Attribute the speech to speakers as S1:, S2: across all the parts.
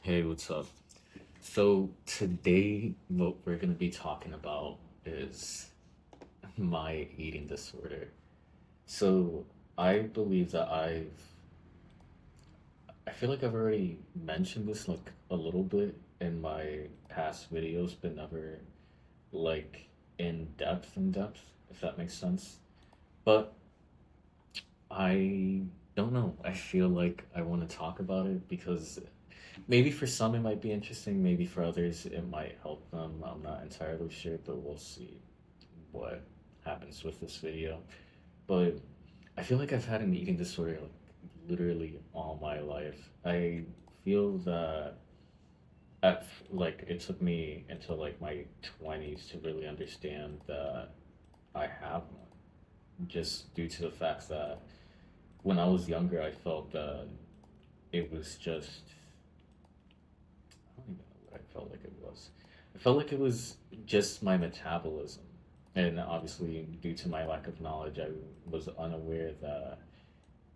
S1: Hey, what's up? So today, what we're gonna be talking about is my eating disorder. So I believe that I feel like I've already mentioned this like a little bit in my past videos, but never like in depth, if that makes sense. But I don't know. I feel like I want to talk about it because maybe for some it might be interesting, maybe for others it might help them. I'm not entirely sure, but we'll see what happens with this video. But I feel like I've had an eating disorder like literally all my life. I feel that like it took me until like my 20s to really understand that I have one, just due to the fact that when I was younger, I felt that it was just I don't even know what I felt like it was. I felt like it was just my metabolism. And obviously, due to my lack of knowledge, I was unaware that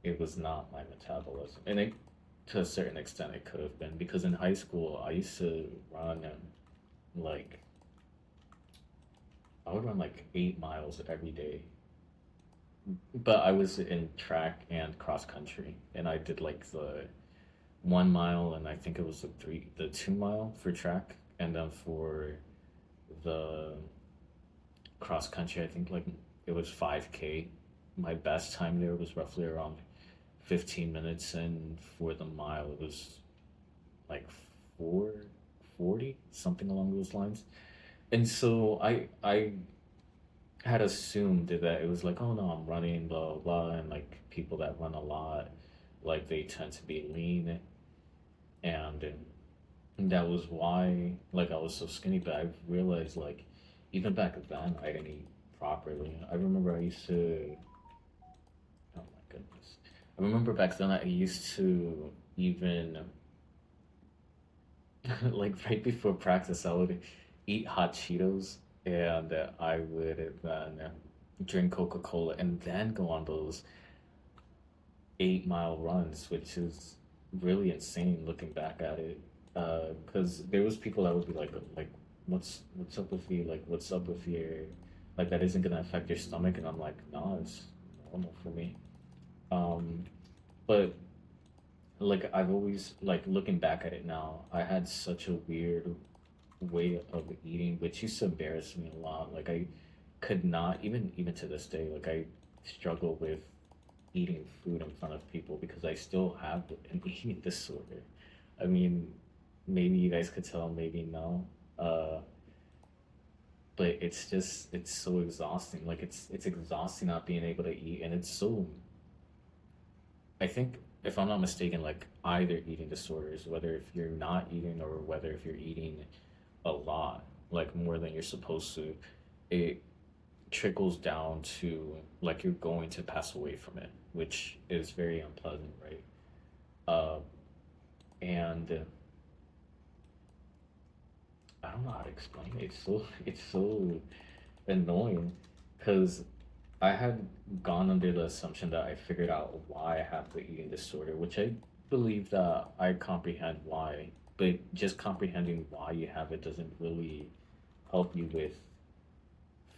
S1: it was not my metabolism. And to a certain extent, it could have been because in high school, I used to run like, I would run like 8 miles every day. But I was in track and cross country, and I did like the 1 mile, and I think it was the 2 mile for track, and then for the cross country, I think like it was 5K. My best time there was roughly around 15 minutes, and for the mile, it was like 4:40, something along those lines. And so I had assumed that it was like, oh no, I'm running, blah, blah, blah, and like people that run a lot, like they tend to be lean, and that was why like I was so skinny. But I realized like even back then I didn't eat properly. I remember I used to oh my goodness. I remember back then I used to even like right before practice I would eat hot Cheetos, and I would then drink Coca-Cola and then go on those 8 mile runs, which is really insane looking back at it. Because there was people that would be like, what's up with you? Like, what's up with your, like that isn't gonna affect your stomach? And I'm like, no, it's normal for me. Um, but like I've always like looking back at it now, I had such a weird way of eating, which used to embarrass me a lot. Like I could not even to this day, like I struggle with eating food in front of people because I still have an eating disorder. I mean, maybe you guys could tell, maybe no. Uh, but it's so exhausting. Like it's exhausting not being able to eat, and it's so. I think if I'm not mistaken, like either eating disorders, whether if you're not eating or whether if you're eating a lot, like more than you're supposed to, it trickles down to like you're going to pass away from it, which is very unpleasant, right? Uh, and I don't know how to explain it. It's so annoying because I had gone under the assumption that I figured out why I have the eating disorder, which I believe that I comprehend why, but just comprehending why you have it doesn't really help you with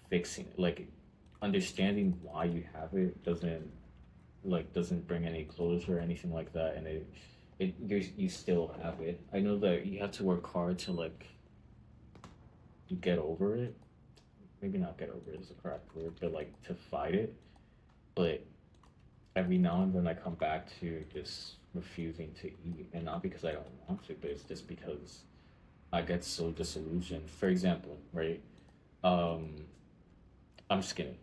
S1: fixing it. Like understanding why you have it doesn't bring any closure or anything like that, and you still have it. I know that you have to work hard to like get over it. Maybe not get over it is the correct word, but like to fight it. But every now and then I come back to just refusing to eat, and not because I don't want to, but it's just because I get so disillusioned. For example, right? Um, I'm skinny,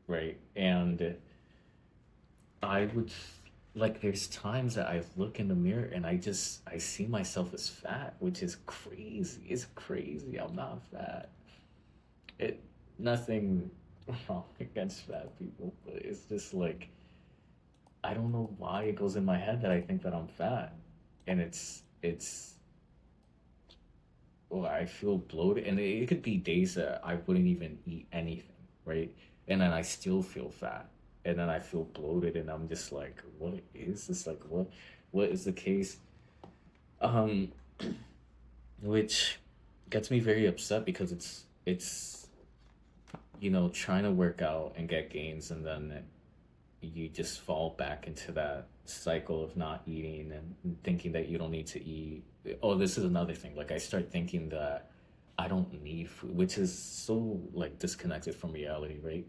S1: right? And I would like there's times that I look in the mirror and I see myself as fat, which is crazy. It's crazy. I'm not fat. It nothing wrong against fat people, but it's just like I don't know why it goes in my head that I think that I'm fat, and it's or I feel bloated, and it could be days that I wouldn't even eat anything, right? And then I still feel fat, and then I feel bloated, and I'm just like, what is this? Like, what is the case? Um, which gets me very upset because it's trying to work out and get gains, and then you just fall back into that cycle of not eating and thinking that you don't need to eat. Oh, this is another thing. Like I start thinking that I don't need food, which is so like disconnected from reality, right?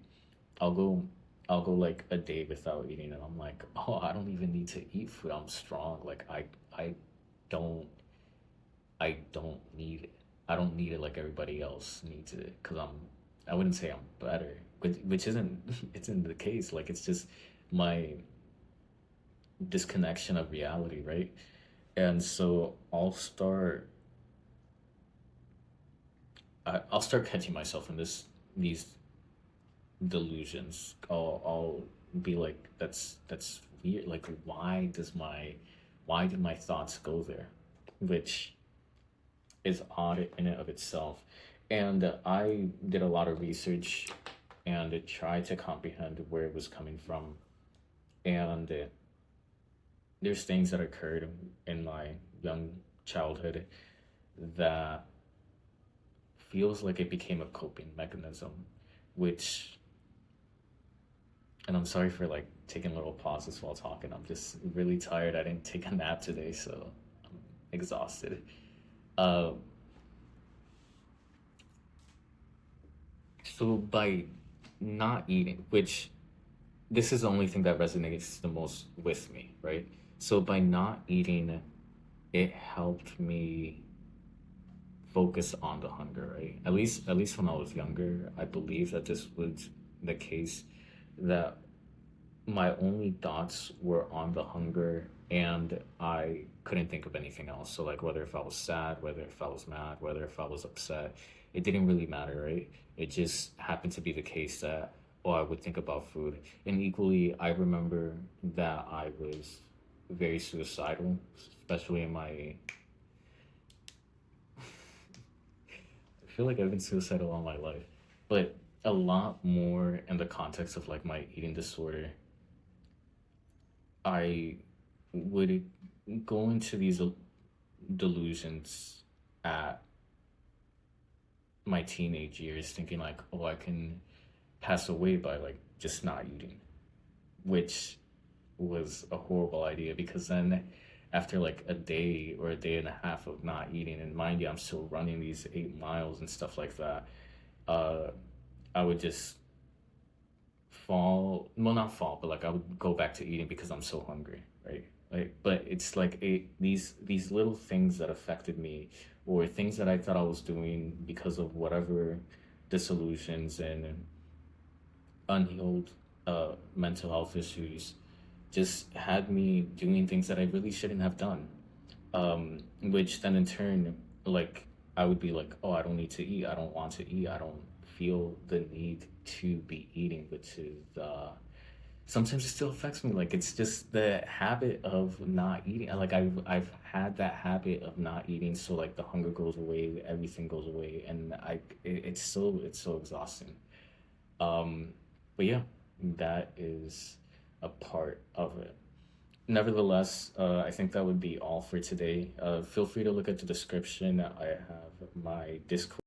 S1: I'll go I'll go like a day without eating and I'm like, "Oh, I don't even need to eat food. I'm strong." Like I don't I don't need it. I don't need it like everybody else needs it because I wouldn't say I'm better, which isn't isn't the case. Like it's just my disconnection of reality, right? And so I'll start catching myself in these delusions. I'll be like, that's weird. Like, why did my thoughts go there? Which is odd in and of itself. And I did a lot of research and tried to comprehend where it was coming from. And there's things that occurred in my young childhood that feels like it became a coping mechanism, which, and I'm sorry for like taking little pauses while talking. I'm just really tired. I didn't take a nap today, so I'm exhausted. Uh, so by not eating, which this is the only thing that resonates the most with me, right? So by not eating, it helped me focus on the hunger, right? At least when I was younger, I believe that this was the case, that my only thoughts were on the hunger and I couldn't think of anything else. So like whether if I was sad, whether if I was mad, whether if I was upset, it didn't really matter, right? It just happened to be the case that oh I would think about food. And equally I remember that I was very suicidal, especially in my I feel like I've been suicidal all my life. But a lot more in the context of like my eating disorder. I would go into these delusions at my teenage years, thinking like, oh, I can pass away by like just not eating, which was a horrible idea because then after like a day or a day and a half of not eating, and mind you, I'm still running these 8 miles and stuff like that, uh, I would just fall, well, not fall, but like I would go back to eating because I'm so hungry, right? Like, but it's like these little things that affected me, or things that I thought I was doing because of whatever disillusions and unhealed mental health issues, just had me doing things that I really shouldn't have done. Which then in turn, like I would be like, oh, I don't need to eat. I don't want to eat. I don't feel the need to be eating, which is sometimes it still affects me. Like it's just the habit of not eating. Like I've had that habit of not eating, so like the hunger goes away, everything goes away, and it's so exhausting. Um, but yeah, that is a part of it. Nevertheless, I think that would be all for today. Feel free to look at the description. I have my Discord